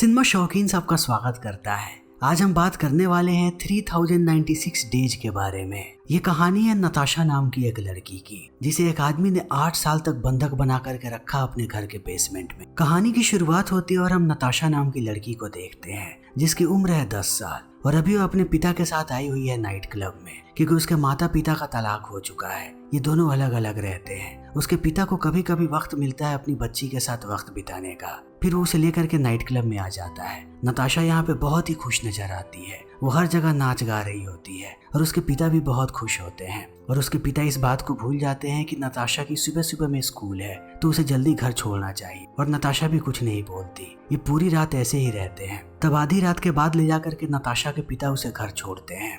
Cinema शौकीन सबका स्वागत करता है। आज हम बात करने वाले हैं 3096 डेज के बारे में। ये कहानी है नताशा नाम की एक लड़की की, जिसे एक आदमी ने 8 साल तक बंधक बना करके रखा अपने घर के बेसमेंट में। कहानी की शुरुआत होती है और हम नताशा नाम की लड़की को देखते हैं, जिसकी उम्र है 10 साल और अभी वो अपने पिता के साथ आई हुई है नाइट क्लब में, क्योंकि उसके माता पिता का तलाक हो चुका है। ये दोनों अलग अलग रहते हैं। उसके पिता को कभी कभी वक्त मिलता है अपनी बच्ची के साथ वक्त बिताने का, फिर वो उसे लेकर के नाइट क्लब में आ जाता है। नताशा यहाँ पे बहुत ही खुश नजर आती है। वो हर जगह नाच गा रही होती है और उसके पिता भी बहुत खुश होते हैं। और उसके पिता इस बात को भूल जाते हैं कि नताशा की सुबह सुबह में स्कूल है, तो उसे जल्दी घर छोड़ना चाहिए। और नताशा भी कुछ नहीं बोलती। ये पूरी रात ऐसे ही रहते हैं। तब आधी रात के बाद ले जा करके नताशा के पिता उसे घर छोड़ते हैं।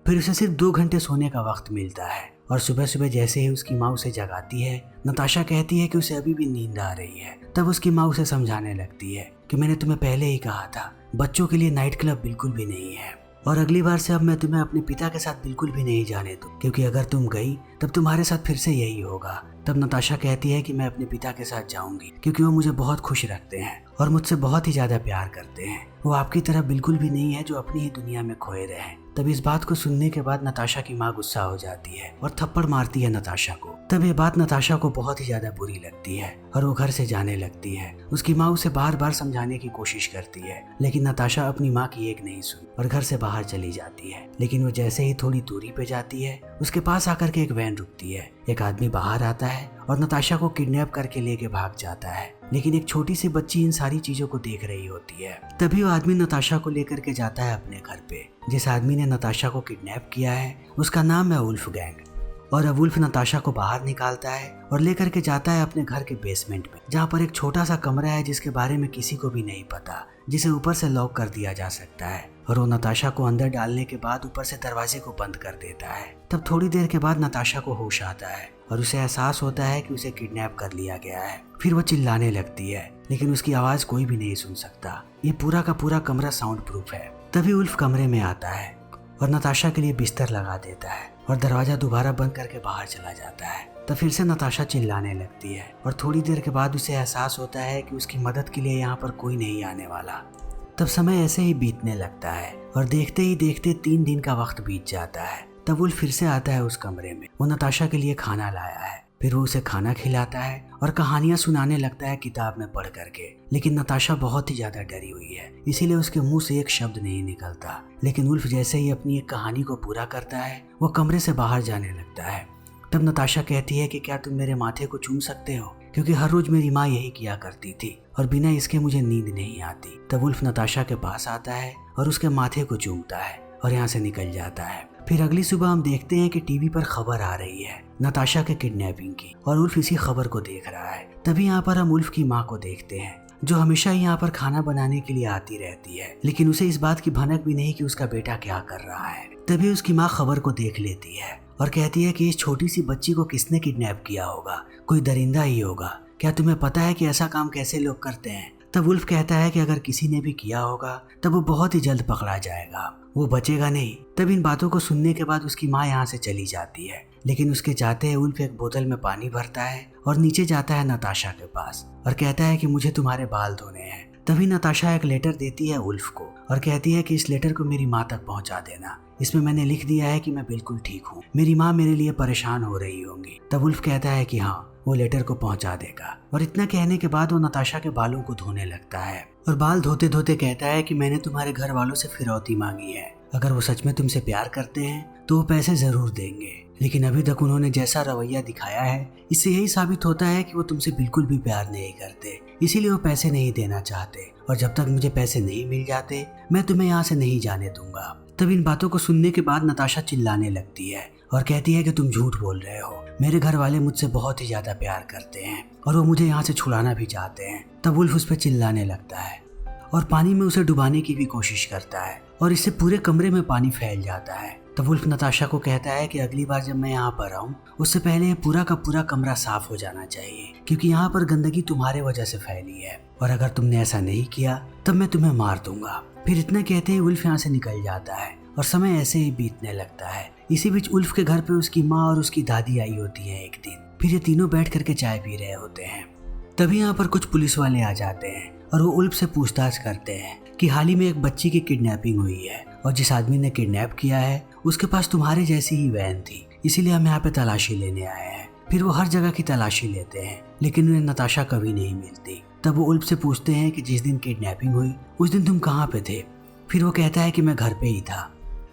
फिर उसे सिर्फ 2 घंटे सोने का वक्त मिलता है और सुबह सुबह जैसे ही उसकी माँ उसे जगाती है, नताशा कहती है कि उसे अभी भी नींद आ रही है। तब उसकी माँ उसे समझाने लगती है कि मैंने तुम्हें पहले ही कहा था, बच्चों के लिए नाइट क्लब बिल्कुल भी नहीं है और अगली बार से अब मैं तुम्हें अपने पिता के साथ बिल्कुल भी नहीं जाने दूं, क्योंकि अगर तुम गई तब तुम्हारे साथ फिर से यही होगा। तब नताशा कहती है कि मैं अपने पिता के साथ जाऊंगी, क्योंकि वो मुझे बहुत खुश रखते हैं और मुझसे बहुत ही ज्यादा प्यार करते हैं। वो आपकी तरह बिल्कुल भी नहीं है जो अपनी ही दुनिया में खोए रहे। तब इस बात को सुनने के बाद नताशा की माँ गुस्सा हो जाती है और थप्पड़ मारती है नताशा को। तब ये बात नताशा को बहुत ही ज्यादा बुरी लगती है और वो घर से जाने लगती है। उसकी माँ उसे बार बार समझाने की कोशिश करती है, लेकिन नताशा अपनी माँ की एक नहीं सुनी और घर से बाहर चली जाती है। लेकिन वो जैसे ही थोड़ी दूरी पे जाती है, उसके पास आकर के एक वैन रुकती है। एक आदमी बाहर आता है और नताशा को किडनैप करके लेके भाग जाता है, लेकिन एक छोटी सी बच्ची इन सारी चीजों को देख रही होती है। तभी वो आदमी नताशा को लेकर के जाता है अपने घर पे। जिस आदमी ने नताशा को किडनैप किया है उसका नाम है वुल्फ गैंग। और अब वुल्फ नताशा को बाहर निकालता है और लेकर के जाता है अपने घर के बेसमेंट में, जहाँ पर एक छोटा सा कमरा है जिसके बारे में किसी को भी नहीं पता, जिसे ऊपर से लॉक कर दिया जा सकता है। और वो नताशा को अंदर डालने के बाद ऊपर से दरवाजे को बंद कर देता है। तब थोड़ी देर के बाद नताशा को होश आता है और उसे एहसास होता है कि उसे किडनैप कर लिया गया है। फिर वो चिल्लाने लगती है, लेकिन उसकी आवाज कोई भी नहीं सुन सकता। ये पूरा का पूरा कमरा साउंड प्रूफ है। तभी वुल्फ कमरे में आता है और नताशा के लिए बिस्तर लगा देता है और दरवाजा दोबारा बंद करके बाहर चला जाता है। तब फिर से नताशा चिल्लाने लगती है और थोड़ी देर के बाद उसे एहसास होता है कि उसकी मदद के लिए यहाँ पर कोई नहीं आने वाला। तब समय ऐसे ही बीतने लगता है और देखते ही देखते 3 दिन का वक्त बीत जाता है। तब वुल्फ फिर से आता है उस कमरे में। वो नताशा के लिए खाना लाया है। फिर वो उसे खाना खिलाता है और कहानियां सुनाने लगता है किताब में पढ़ करके। लेकिन नताशा बहुत ही ज्यादा डरी हुई है, इसीलिए उसके मुंह से एक शब्द नहीं निकलता। लेकिन वुल्फ जैसे ही अपनी एक कहानी को पूरा करता है, वो कमरे से बाहर जाने लगता है। तब नताशा कहती है कि क्या तुम मेरे माथे को चूम सकते हो, क्योंकि हर रोज मेरी माँ यही किया करती थी और बिना इसके मुझे नींद नहीं आती। तब वुल्फ नताशा के पास आता है और उसके माथे को चूमता है और यहाँ से निकल जाता है। फिर अगली सुबह हम देखते हैं कि टीवी पर खबर आ रही है नताशा के किडनैपिंग की और वुल्फ इसी खबर को देख रहा है। तभी यहाँ पर हम वुल्फ की माँ को देखते हैं, जो हमेशा यहाँ पर खाना बनाने के लिए आती रहती है, लेकिन उसे इस बात की भनक भी नहीं कि उसका बेटा क्या कर रहा है। तभी उसकी माँ खबर को देख लेती है और कहती है कि इस छोटी सी बच्ची को किसने किडनैप किया होगा, कोई दरिंदा ही होगा। क्या तुम्हें पता है कि ऐसा काम कैसे लोग करते हैं? तब वुल्फ कहता है कि अगर किसी ने भी किया होगा तब वो बहुत ही जल्द पकड़ा जाएगा, वो बचेगा नहीं। तब इन बातों को सुनने के बाद उसकी माँ यहाँ से चली जाती है, लेकिन उसके जाते हैं वुल्फ एक बोतल में पानी भरता है और नीचे जाता है नताशा के पास और कहता है कि मुझे तुम्हारे बाल धोने हैं। तभी नताशा एक लेटर देती है वुल्फ को और कहती है कि इस लेटर को मेरी माँ तक पहुँचा देना। इसमें मैंने लिख दिया है कि मैं बिल्कुल ठीक हूँ, मेरी माँ मेरे लिए परेशान हो रही होंगी। तब वुल्फ कहता है कि हाँ, वो लेटर को पहुंचा देगा। और इतना कहने के बाद वो नताशा के बालों को धोने लगता है और बाल धोते धोते कहता है कि मैंने तुम्हारे घर वालों से फिरौती मांगी है। अगर वो सच में तुमसे प्यार करते हैं तो वो पैसे जरूर देंगे, लेकिन अभी तक उन्होंने जैसा रवैया दिखाया है, इससे यही साबित होता है कि वो तुमसे बिल्कुल भी प्यार नहीं करते, इसीलिए वो पैसे नहीं देना चाहते। और जब तक मुझे पैसे नहीं मिल जाते मैं तुम्हें यहाँ से नहीं जाने दूंगा। तब इन बातों को सुनने के बाद नताशा चिल्लाने लगती है और कहती है कि तुम झूठ बोल रहे हो, मेरे घर वाले मुझसे बहुत ही ज्यादा प्यार करते हैं और वो मुझे यहाँ से छुड़ाना भी चाहते हैं। तब वुल्फ उस पर चिल्लाने लगता है और पानी में उसे डुबाने की भी कोशिश करता है और इससे पूरे कमरे में पानी फैल जाता है। तब वुल्फ नताशा को कहता है कि अगली बार जब मैं यहाँ पर आऊँ उससे पहले पूरा का पूरा कमरा साफ हो जाना चाहिए, क्योंकि यहाँ पर गंदगी तुम्हारे वजह से फैली है और अगर तुमने ऐसा नहीं किया तब मैं तुम्हें मार दूंगा। फिर इतना कहते ही वुल्फ यहाँ से निकल जाता है और समय ऐसे ही बीतने लगता है। इसी बीच वुल्फ के घर पे उसकी माँ और उसकी दादी आई होती है एक दिन। फिर ये तीनों बैठ करके चाय पी रहे होते हैं। तभी यहाँ पर कुछ पुलिस वाले आ जाते हैं और वो उल्फ से पूछताछ करते हैं कि हाल ही में एक बच्ची की किडनैपिंग हुई है और जिस आदमी ने किडनैप किया है उसके पास तुम्हारे जैसी ही वैन थी, इसीलिए हम यहाँ पे तलाशी लेने आए हैं। फिर वो हर जगह की तलाशी लेते हैं लेकिन उन्हें नताशा कभी नहीं मिलती। तब वो उल्फ से पूछते हैं कि जिस दिन किडनैपिंग हुई उस दिन तुम कहाँ पे थे? फिर वो कहता है कि मैं घर पे ही था।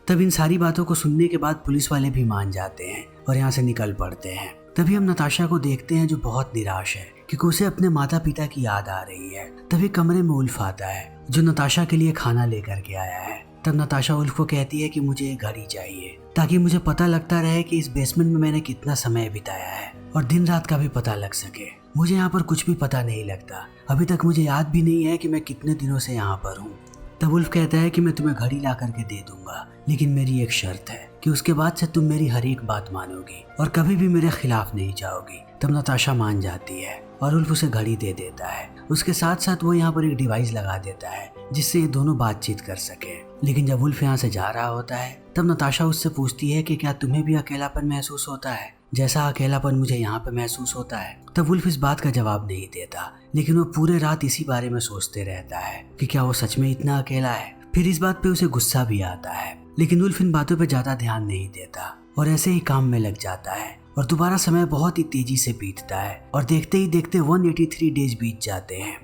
तब इन सारी बातों को सुनने के बाद पुलिस वाले भी मान जाते हैं और यहाँ से निकल पड़ते हैं। तभी हम नताशा को देखते हैं जो बहुत निराश है क्योंकि उसे अपने माता पिता की याद आ रही है। तभी कमरे में उल्फ आता है जो नताशा के लिए खाना लेकर के आया है। तब नताशा उल्फ को कहती है कि मुझे एक घड़ी चाहिए ताकि मुझे पता लगता रहे कि इस बेसमेंट में मैंने कितना समय बिताया है और दिन रात का भी पता लग सके। मुझे यहाँ पर कुछ भी पता नहीं लगता, अभी तक मुझे याद भी नहीं है कि मैं कितने दिनों से यहाँ पर हूँ। तब उल्फ कहता है कि मैं तुम्हें घड़ी ला करके दे दूंगा, लेकिन मेरी एक शर्त है कि उसके बाद से तुम मेरी हर एक बात मानोगी और कभी भी मेरे खिलाफ नहीं जाओगी। तब नताशा मान जाती है और उल्फ उसे घड़ी दे देता है। उसके साथ साथ वो यहाँ पर एक डिवाइस लगा देता है जिससे ये दोनों बातचीत कर सके। लेकिन जब उल्फ यहाँ से जा रहा होता है तब नताशा उससे पूछती है कि क्या तुम्हें भी अकेलापन महसूस होता है जैसा अकेलापन मुझे यहाँ पे महसूस होता है? तब उल्फ इस बात का जवाब नहीं देता, लेकिन वो पूरे रात इसी बारे में सोचते रहता है कि क्या वो सच में इतना अकेला है। फिर इस बात पे उसे गुस्सा भी आता है, लेकिन उल्फ इन बातों पे ज्यादा ध्यान नहीं देता और ऐसे ही काम में लग जाता है। और दोबारा समय बहुत ही तेजी से बीतता है और देखते ही देखते 183 डेज बीत जाते हैं।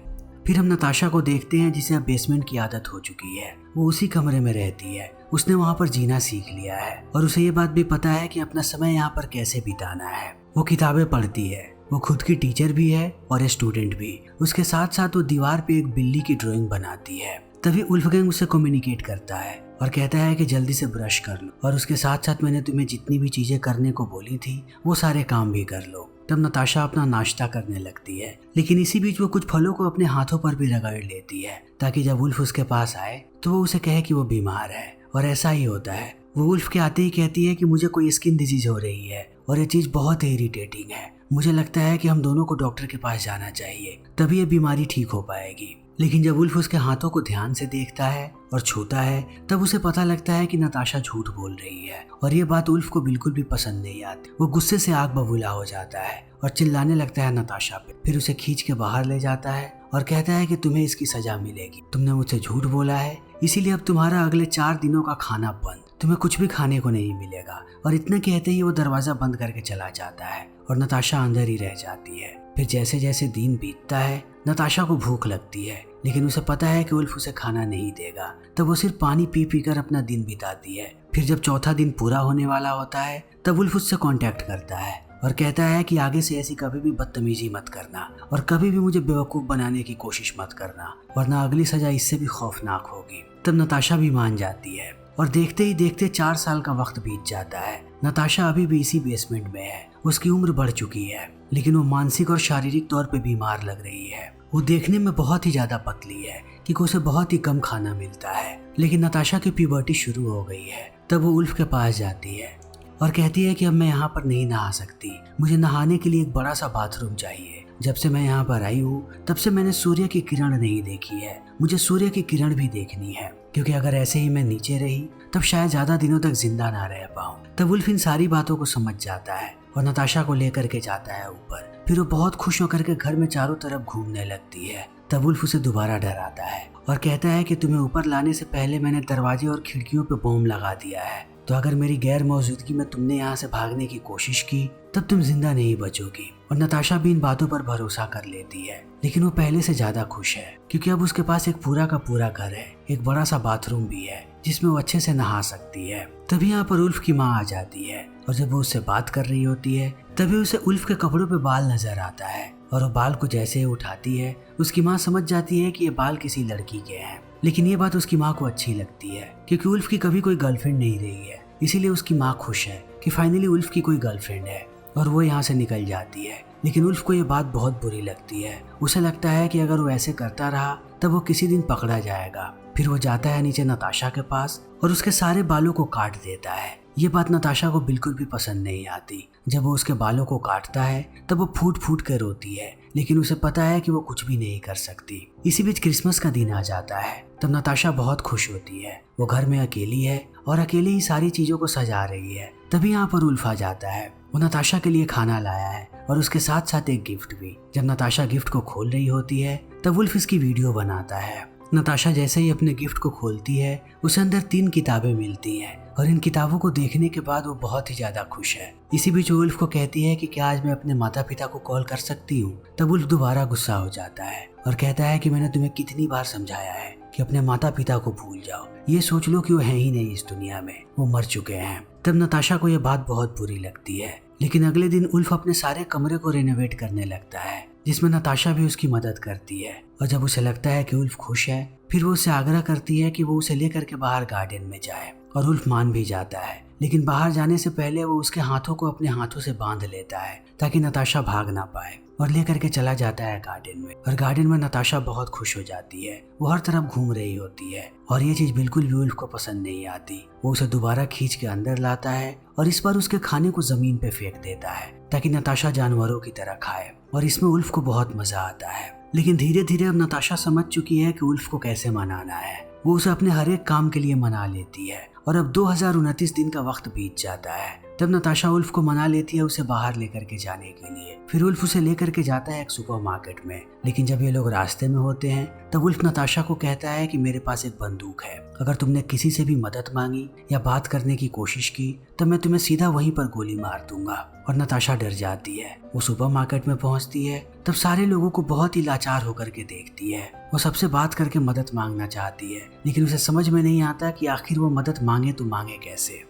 फिर हम नताशा को देखते हैं जिसे अब बेसमेंट की आदत हो चुकी है। वो उसी कमरे में रहती है, उसने वहाँ पर जीना सीख लिया है और उसे ये बात भी पता है कि अपना समय यहाँ पर कैसे बिताना है। वो किताबें पढ़ती है, वो खुद की टीचर भी है और स्टूडेंट भी। उसके साथ साथ वो दीवार पे एक बिल्ली की ड्राइंग बनाती है। तभी उल्फगैंग उससे कम्युनिकेट करता है और कहता है कि जल्दी से ब्रश कर लो और उसके साथ साथ मैंने तुम्हें जितनी भी चीजें करने को बोली थी वो सारे काम भी कर लो। तब नताशा अपना नाश्ता करने लगती है, लेकिन इसी बीच वो कुछ फलों को अपने हाथों पर भी रगड़ लेती है ताकि जब उल्फ उसके पास आए तो वो उसे कहे कि वो बीमार है। और ऐसा ही होता है। वो उल्फ के आते ही कहती है कि मुझे कोई स्किन डिजीज हो रही है और ये चीज बहुत ही इरिटेटिंग है। मुझे लगता है कि हम दोनों को डॉक्टर के पास जाना चाहिए, तभी ये बीमारी ठीक हो पाएगी। लेकिन जब उल्फ उसके हाथों को ध्यान से देखता है और छूता है तब उसे पता लगता है कि नताशा झूठ बोल रही है और ये बात उल्फ को बिल्कुल भी पसंद नहीं आती। वो गुस्से से आग बबूला हो जाता है और चिल्लाने लगता है नताशा पे। फिर उसे खींच के बाहर ले जाता है और कहता है कि तुम्हें इसकी सजा मिलेगी। तुमने मुझसे झूठ बोला है, इसीलिए अब तुम्हारा अगले 4 दिनों का खाना बंद, तुम्हें कुछ भी खाने को नहीं मिलेगा। और इतना कहते ही वो दरवाजा बंद करके चला जाता है और नताशा अंदर ही रह जाती है। फिर जैसे जैसे दिन बीतता है नताशा को भूख लगती है, लेकिन उसे पता है कि उल्फ उसे खाना नहीं देगा। तब वो सिर्फ पानी पी पी कर अपना दिन बिताती है। फिर जब चौथा दिन पूरा होने वाला होता है तब उल्फ उससे कांटेक्ट करता है और कहता है कि आगे से ऐसी कभी भी बदतमीजी मत करना और कभी भी मुझे बेवकूफ़ बनाने की कोशिश मत करना, वरना अगली सजा इससे भी खौफनाक होगी। तब नताशा भी मान जाती है और देखते ही देखते 4 साल का वक्त बीत जाता है। नताशा अभी भी इसी बेसमेंट में है। उसकी उम्र बढ़ चुकी है, लेकिन वो मानसिक और शारीरिक तौर पे बीमार लग रही है। वो देखने में बहुत ही ज्यादा पतली है क्योंकि उसे बहुत ही कम खाना मिलता है। लेकिन नताशा की प्यूबर्टी शुरू हो गई है। तब वो उल्फ के पास जाती है और कहती है कि अब मैं यहाँ पर नहीं नहा सकती, मुझे नहाने के लिए एक बड़ा सा बाथरूम चाहिए। जब से मैं यहाँ पर आई हूँ तब से मैंने सूर्य की किरण नहीं देखी है, मुझे सूर्य की किरण भी देखनी है, क्योंकि अगर ऐसे ही मैं नीचे रही तब शायद ज्यादा दिनों तक जिंदा ना रह पाऊँ। तब उल्फ इन सारी बातों को समझ जाता है और नताशा को लेकर के जाता है ऊपर। फिर वो बहुत खुश होकर के घर में चारों तरफ घूमने लगती है। तब उल्फ उसे दोबारा डराता है और कहता है कि तुम्हें ऊपर लाने से पहले मैंने दरवाजे और खिड़कियों पे बॉम्ब लगा दिया है, तो अगर मेरी गैर मौजूदगी में तुमने यहाँ से भागने की कोशिश की तब तुम जिंदा नहीं बचोगी। और नताशा भी इन बातों पर भरोसा कर लेती है, लेकिन वो पहले से ज्यादा खुश है क्योंकि अब उसके पास एक पूरा का पूरा घर है, एक बड़ा सा बाथरूम भी है जिसमें वो अच्छे से नहा सकती है। तभी यहाँ पर उल्फ की माँ आ जाती है और जब वो उससे बात कर रही होती है तभी उसे उल्फ के कपड़ों पे बाल नजर आता है और वो बाल को जैसे ही उठाती है उसकी माँ समझ जाती है कि ये बाल किसी लड़की के हैं। लेकिन ये बात उसकी माँ को अच्छी लगती है क्योंकि उल्फ की कभी कोई गर्लफ्रेंड नहीं रही है, इसीलिए उसकी माँ खुश है कि फाइनली उल्फ की कोई गर्लफ्रेंड है और वो यहाँ से निकल जाती है। लेकिन उल्फ को ये बात बहुत बुरी लगती है। उसे लगता है कि अगर वो ऐसे करता रहा तब वो किसी दिन पकड़ा जाएगा। फिर वो जाता है नीचे नताशा के पास और उसके सारे बालों को काट देता है। ये बात नताशा को बिल्कुल भी पसंद नहीं आती। जब वो उसके बालों को काटता है तब वो फूट फूट कर रोती है, लेकिन उसे पता है कि वो कुछ भी नहीं कर सकती। इसी बीच क्रिसमस का दिन आ जाता है। तब नताशा बहुत खुश होती है। वो घर में अकेली है और अकेले ही सारी चीजों को सजा रही है। तभी यहाँ पर उल्फ आ जाता है। वो नताशा के लिए खाना लाया है और उसके साथ साथ एक गिफ्ट भी। जब नताशा गिफ्ट को खोल रही होती है तब वुल्फ इसकी वीडियो बनाता है। नताशा जैसे ही अपने गिफ्ट को खोलती है उसे अंदर 3 किताबें मिलती हैं और इन किताबों को देखने के बाद वो बहुत ही ज्यादा खुश है। इसी बीच वुल्फ को कहती है कि क्या आज मैं अपने माता पिता को कॉल कर सकती हूँ। तब वुल्फ दोबारा गुस्सा हो जाता है और कहता है कि मैंने तुम्हें कितनी बार समझाया है कि अपने माता पिता को भूल जाओ, ये सोच लो कि वो है ही नहीं इस दुनिया में, वो मर चुके हैं। तब नताशा को यह बात बहुत बुरी लगती है, लेकिन अगले दिन उल्फ अपने सारे कमरे को रेनोवेट करने लगता है, जिसमें नताशा भी उसकी मदद करती है। और जब उसे लगता है कि उल्फ खुश है, फिर वो उससे आग्रह करती है कि वो उसे लेकर के बाहर गार्डन में जाए और उल्फ मान भी जाता है। लेकिन बाहर जाने से पहले वो उसके हाथों को अपने हाथों से बांध लेता है ताकि नताशा भाग ना पाए और लेकर के चला जाता है गार्डन में। और गार्डन में नताशा बहुत खुश हो जाती है, वो हर तरफ घूम रही होती है और ये चीज बिल्कुल भी उल्फ को पसंद नहीं आती। वो उसे दोबारा खींच के अंदर लाता है और इस बार उसके खाने को जमीन पे फेंक देता है ताकि नताशा जानवरों की तरह खाए और इसमें उल्फ को बहुत मजा आता है। लेकिन धीरे धीरे अब नताशा समझ चुकी है कि उल्फ को कैसे मनाना है। वो उसे अपने हर एक काम के लिए मना लेती है और अब 2029 दिन का वक्त बीत जाता है। तब नताशा उल्फ को मना लेती है उसे बाहर लेकर के जाने के लिए। फिर उल्फ उसे लेकर के जाता है एक सुपरमार्केट में। लेकिन जब ये लोग रास्ते में होते हैं तब उल्फ नताशा को कहता है कि मेरे पास एक बंदूक है, अगर तुमने किसी से भी मदद मांगी या बात करने की कोशिश की तो मैं तुम्हें सीधा वहीं पर गोली मार दूंगा। और नताशा डर जाती है। वो सुपरमार्केट में पहुंचती है तब सारे लोगों को बहुत ही लाचार होकर के देखती है। वो सबसे बात करके मदद मांगना चाहती है, लेकिन उसे समझ में नहीं आता कि आखिर वो मदद मांगे तो मांगे कैसे।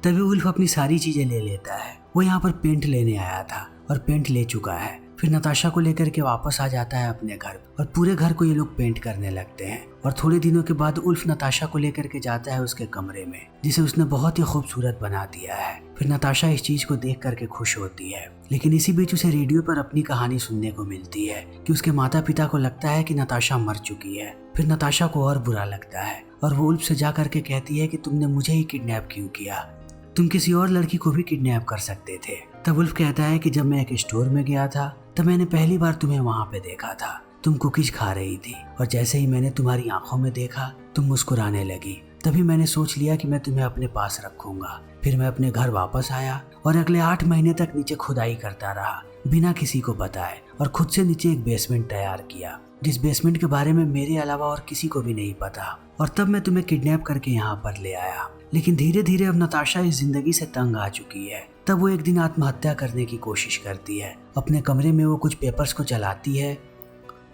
तभी उल्फ अपनी सारी चीजें ले लेता है। वो यहाँ पर पेंट लेने आया था और पेंट ले चुका है। फिर नताशा को लेकर के वापस आ जाता है अपने घर और पूरे घर को ये लोग पेंट करने लगते हैं। और थोड़े दिनों के बाद उल्फ नताशा को लेकर के जाता है उसके कमरे में, जिसे उसने बहुत ही खूबसूरत बना दिया है। फिर नताशा इस चीज को देख करके खुश होती है, लेकिन इसी बीच उसे रेडियो पर अपनी कहानी सुनने को मिलती है कि उसके माता पिता को लगता है कि नताशा मर चुकी है। फिर नताशा को और बुरा लगता है और वो उल्फ से जा करके कहती है कि तुमने मुझे ही किडनैप क्यों किया, तुम किसी और लड़की को भी किडनैप कर सकते थे। तब उल्फ कहता है कि जब मैं एक स्टोर में गया था तब मैंने पहली बार तुम्हें वहां पे देखा था, तुम कुकीज खा रही थी और जैसे ही मैंने तुम्हारी आंखों में देखा तुम मुस्कुराने लगी, तभी मैंने सोच लिया कि मैं तुम्हें अपने पास रखूंगा। फिर मैं अपने घर वापस आया और अगले 8 महीने तक नीचे खुदाई करता रहा बिना किसी को बताए और खुद से नीचे एक बेसमेंट तैयार किया, जिस बेसमेंट के बारे में मेरे अलावा और किसी को भी नहीं पता। और तब मैं तुम्हें किडनैप करके यहाँ पर ले आया। लेकिन धीरे धीरे अब नताशा इस जिंदगी से तंग आ चुकी है। तब वो एक दिन आत्महत्या करने की कोशिश करती है। अपने कमरे में वो कुछ पेपर्स को जलाती है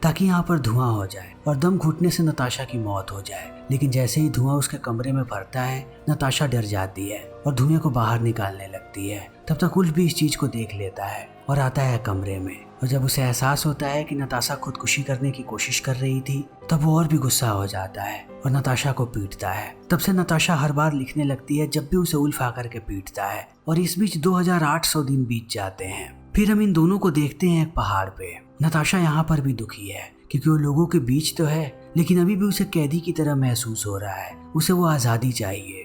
ताकि यहाँ पर धुआं हो जाए और दम घुटने से नताशा की मौत हो जाए। लेकिन जैसे ही धुआं उसके कमरे में भरता है नताशा डर जाती है और धुएं को बाहर निकालने लगती है। तब तक उल्फ भी इस चीज को देख लेता है और आता है कमरे में। और जब उसे एहसास होता है कि नताशा खुदकुशी करने की कोशिश कर रही थी तब वो और भी गुस्सा हो जाता है और नताशा को पीटता है। तब से नताशा हर बार लिखने लगती है जब भी उसे उल्फ आकर के पीटता है। और इस बीच 2800 दिन बीत जाते हैं। फिर हम इन दोनों को देखते हैं एक पहाड़ पे। नताशा यहाँ पर भी दुखी है क्योंकि वो लोगों के बीच तो है लेकिन अभी भी उसे कैदी की तरह महसूस हो रहा है। उसे वो आज़ादी चाहिए।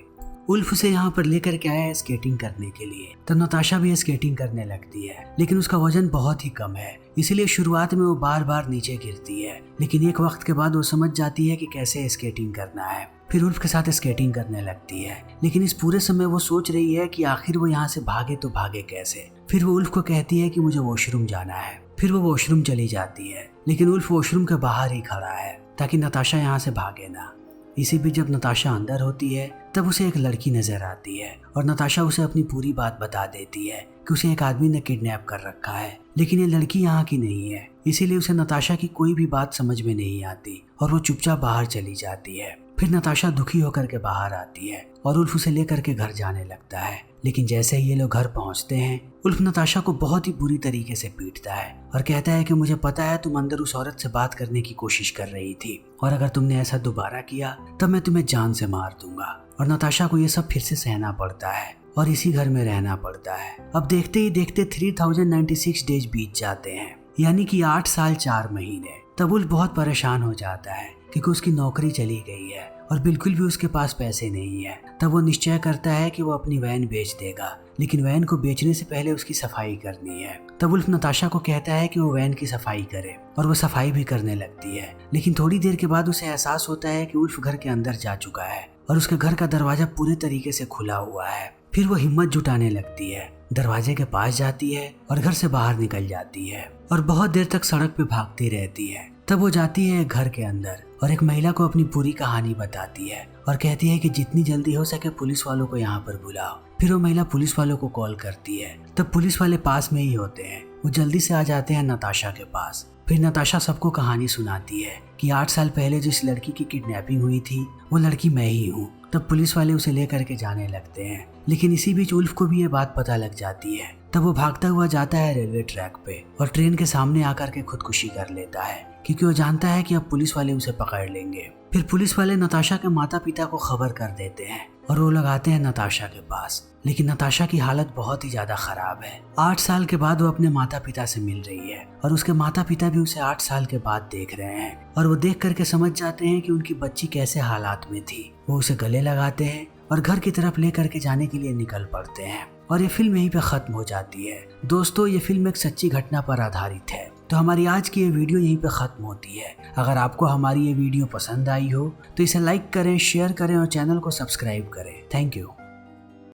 उल्फ उसे यहाँ पर लेकर के आया है स्केटिंग करने के लिए। तो नताशा भी स्केटिंग करने लगती है, लेकिन उसका वजन बहुत ही कम है, इसीलिए शुरुआत में वो बार बार नीचे गिरती है। लेकिन एक वक्त के बाद वो समझ जाती है कि कैसे स्केटिंग करना है। फिर उल्फ के साथ स्केटिंग करने लगती है, लेकिन इस पूरे समय वो सोच रही है कि आखिर वो यहाँ से भागे तो भागे कैसे। फिर वो उल्फ को कहती है कि मुझे वॉशरूम जाना है। फिर वो वॉशरूम चली जाती है, लेकिन उल्फ वॉशरूम के बाहर ही खड़ा है ताकि नताशा यहाँ से भागे ना। इसी बीच जब नताशा अंदर होती है तब उसे एक लड़की नजर आती है और नताशा उसे अपनी पूरी बात बता देती है कि उसे एक आदमी ने किडनैप कर रखा है, लेकिन ये लड़की यहाँ की नहीं है। इसीलिए उसे नताशा की कोई भी बात समझ में नहीं आती और वो चुपचाप बाहर चली जाती है। फिर नताशा दुखी होकर के बाहर आती है और उल्फ उसे लेकर के घर जाने लगता है। लेकिन जैसे ही ये लोग घर पहुंचते हैं उल्फ नताशा को बहुत ही बुरी तरीके से पीटता है और कहता है कि मुझे पता है तुम अंदर उस औरत से बात करने की कोशिश कर रही थी और अगर तुमने ऐसा दोबारा किया तब मैं तुम्हें जान से मार दूंगा। और नताशा को ये सब फिर से सहना पड़ता है और इसी घर में रहना पड़ता है। अब देखते ही देखते 3096 डेज बीत जाते हैं, यानी कि 8 साल 4 महीने। तब उल्फ बहुत परेशान हो जाता है क्योंकि उसकी नौकरी चली गई है और बिल्कुल भी उसके पास पैसे नहीं है। तब वो निश्चय करता है कि वो अपनी वैन बेच देगा, लेकिन वैन को बेचने से पहले उसकी सफाई करनी है। तब उल्फ नताशा को कहता है कि वो वैन की सफाई करे और वो सफाई भी करने लगती है। लेकिन थोड़ी देर के बाद उसे एहसास होता है कि उल्फ घर के अंदर जा चुका है और उसके घर का दरवाजा पूरे तरीके से खुला हुआ है। फिर वो हिम्मत जुटाने लगती है, दरवाजे के पास जाती है और घर से बाहर निकल जाती है और बहुत देर तक सड़क पे भागती रहती है। तब वो जाती है घर के अंदर और एक महिला को अपनी पूरी कहानी बताती है और कहती है कि जितनी जल्दी हो सके पुलिस वालों को यहाँ पर बुलाओ। फिर वो महिला पुलिस वालों को कॉल करती है। तब पुलिस वाले पास में ही होते हैं। वो जल्दी से आ जाते हैं नताशा के पास। फिर नताशा सबको कहानी सुनाती है कि 8 साल पहले जिस लड़की की किडनैपिंग हुई थी वो लड़की मैं ही हूँ। तब पुलिस वाले उसे लेकर के जाने लगते हैं, लेकिन इसी बीच उल्फ को भी ये बात पता लग जाती है। तब वो भागता हुआ जाता है रेलवे ट्रैक पे और ट्रेन के सामने आकर के खुदकुशी कर लेता है, क्योंकि वो जानता है कि अब पुलिस वाले उसे पकड़ लेंगे। फिर पुलिस वाले नताशा के माता पिता को खबर कर देते हैं और वो लगाते हैं नताशा के पास। लेकिन नताशा की हालत बहुत ही ज्यादा खराब है। 8 साल के बाद वो अपने माता पिता से मिल रही है और उसके माता पिता भी उसे 8 साल के बाद देख रहे हैं और वो देख करके समझ जाते हैं कि उनकी बच्ची कैसे हालात में थी। वो उसे गले लगाते हैं और घर की तरफ ले करके जाने के लिए निकल पड़ते हैं और ये फिल्म यहीं पे खत्म हो जाती है। दोस्तों, ये फिल्म एक सच्ची घटना पर आधारित है। तो हमारी आज की ये वीडियो यहीं पे खत्म होती है। अगर आपको हमारी ये वीडियो पसंद आई हो तो इसे लाइक करें, शेयर करें और चैनल को सब्सक्राइब करें। Thank you.